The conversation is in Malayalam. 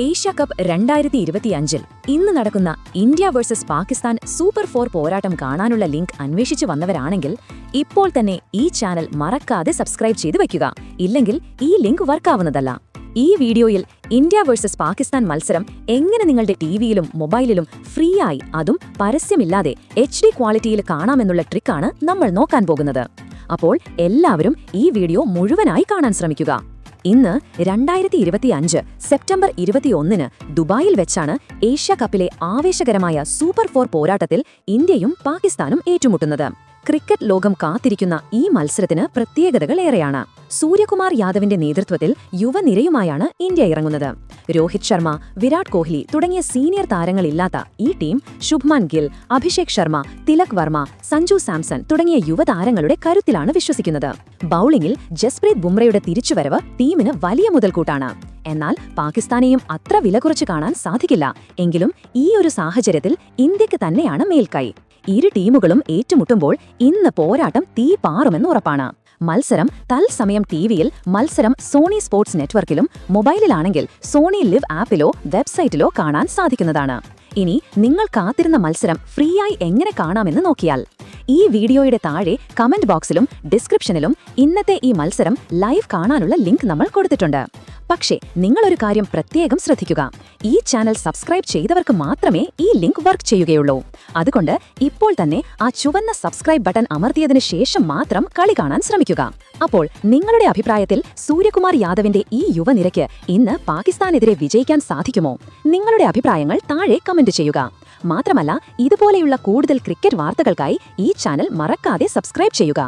ഏഷ്യ കപ്പ് 2025 ഇന്ന് നടക്കുന്ന ഇന്ത്യ വേഴ്സസ് പാകിസ്ഥാൻ സൂപ്പർ 4 പോരാട്ടം കാണാനുള്ള ലിങ്ക് അന്വേഷിച്ചു വന്നവരാണെങ്കിൽ ഇപ്പോൾ തന്നെ ഈ ചാനൽ മറക്കാതെ സബ്സ്ക്രൈബ് ചെയ്തു വയ്ക്കുക. ഇല്ലെങ്കിൽ ഈ ലിങ്ക് വർക്കാവുന്നതല്ല. ഈ വീഡിയോയിൽ ഇന്ത്യ വേഴ്സസ് പാകിസ്ഥാൻ മത്സരം എങ്ങനെ നിങ്ങളുടെ ടിവിയിലും മൊബൈലിലും ഫ്രീ ആയി അതും പരസ്യമില്ലാതെ HD ക്വാളിറ്റിയിൽ കാണാമെന്നുള്ള ട്രിക്കാണ് നമ്മൾ നോക്കാൻ പോകുന്നത്. അപ്പോൾ എല്ലാവരും ഈ വീഡിയോ മുഴുവനായി കാണാൻ ശ്രമിക്കുക. ഇന്ന് 2025 സെപ്റ്റംബർ 21 ദുബായിൽ വെച്ചാണ് ഏഷ്യ കപ്പിലെ ആവേശകരമായ സൂപ്പർ 4 പോരാട്ടത്തിൽ ഇന്ത്യയും പാകിസ്ഥാനും ഏറ്റുമുട്ടുന്നത്. ക്രിക്കറ്റ് ലോകം കാത്തിരിക്കുന്ന ഈ മത്സരത്തിന് പ്രത്യേകതകൾ ഏറെയാണ്. സൂര്യകുമാർ യാദവിന്റെ നേതൃത്വത്തിൽ യുവനിരയുമായാണ് ഇന്ത്യ ഇറങ്ങുന്നത്. രോഹിത് ശർമ്മ, വിരാട് കോഹ്ലി തുടങ്ങിയ സീനിയർ താരങ്ങളില്ലാത്ത ഈ ടീം ശുഭ്മാൻ ഗിൽ, അഭിഷേക് ശർമ്മ, തിലക് വർമ്മ, സഞ്ജു സാംസൺ തുടങ്ങിയ യുവതാരങ്ങളുടെ കരുത്തിലാണ് വിശ്വസിക്കുന്നത്. ബൌളിംഗിൽ ജസ്പ്രീത് ബുംറയുടെ തിരിച്ചുവരവ് ടീമിന് വലിയ മുതൽക്കൂട്ടാണ്. എന്നാൽ പാകിസ്ഥാനെയും അത്ര വില കുറച്ച് കാണാൻ സാധിക്കില്ല. എങ്കിലും ഈ ഒരു സാഹചര്യത്തിൽ ഇന്ത്യക്ക് തന്നെയാണ് മേൽക്കൈ. ഇരു ടീമുകളും ഏറ്റുമുട്ടുമ്പോൾ ഇന്ന് പോരാട്ടം തീ പാറുമെന്ന് ഉറപ്പാണ്. മത്സരം തത്സമയം ടിവിയിൽ മത്സരം സോണി സ്പോർട്സ് നെറ്റ്വർക്കിലും മൊബൈലിലാണെങ്കിൽ സോണി ലിവ് ആപ്പിലോ വെബ്സൈറ്റിലോ കാണാൻ സാധിക്കുന്നതാണ്. ഇനി നിങ്ങൾ കാത്തിരുന്ന മത്സരം ഫ്രീ ആയി എങ്ങനെ കാണാമെന്ന് നോക്കിയാൽ ഈ വീഡിയോയുടെ താഴെ കമന്റ് ബോക്സിലും ഡിസ്ക്രിപ്ഷനിലും ഇന്നത്തെ ഈ മത്സരം ലൈവ് കാണാനുള്ള ലിങ്ക് നമ്മൾ കൊടുത്തിട്ടുണ്ട്. പക്ഷേ നിങ്ങളൊരു കാര്യം പ്രത്യേകം ശ്രദ്ധിക്കുക. ഈ ചാനൽ സബ്സ്ക്രൈബ് ചെയ്തവർക്ക് മാത്രമേ ഈ ലിങ്ക് വർക്ക് ചെയ്യുകയുള്ളൂ. അതുകൊണ്ട് ഇപ്പോൾ തന്നെ ആ ചുവന്ന സബ്സ്ക്രൈബ് ബട്ടൺ അമർത്തിയതിനു ശേഷം മാത്രം കളി കാണാൻ ശ്രമിക്കുക. അപ്പോൾ നിങ്ങളുടെ അഭിപ്രായത്തിൽ സൂര്യകുമാർ യാദവിന്റെ ഈ യുവനിരയ്ക്ക് ഇന്ന് പാകിസ്ഥാനെതിരെ വിജയിക്കാൻ സാധിക്കുമോ? നിങ്ങളുടെ അഭിപ്രായങ്ങൾ താഴെ കമന്റ് ചെയ്യുക. മാത്രമല്ല, ഇതുപോലെയുള്ള കൂടുതൽ ക്രിക്കറ്റ് വാർത്തകൾക്കായി ഈ ചാനൽ മറക്കാതെ സബ്സ്ക്രൈബ് ചെയ്യുക.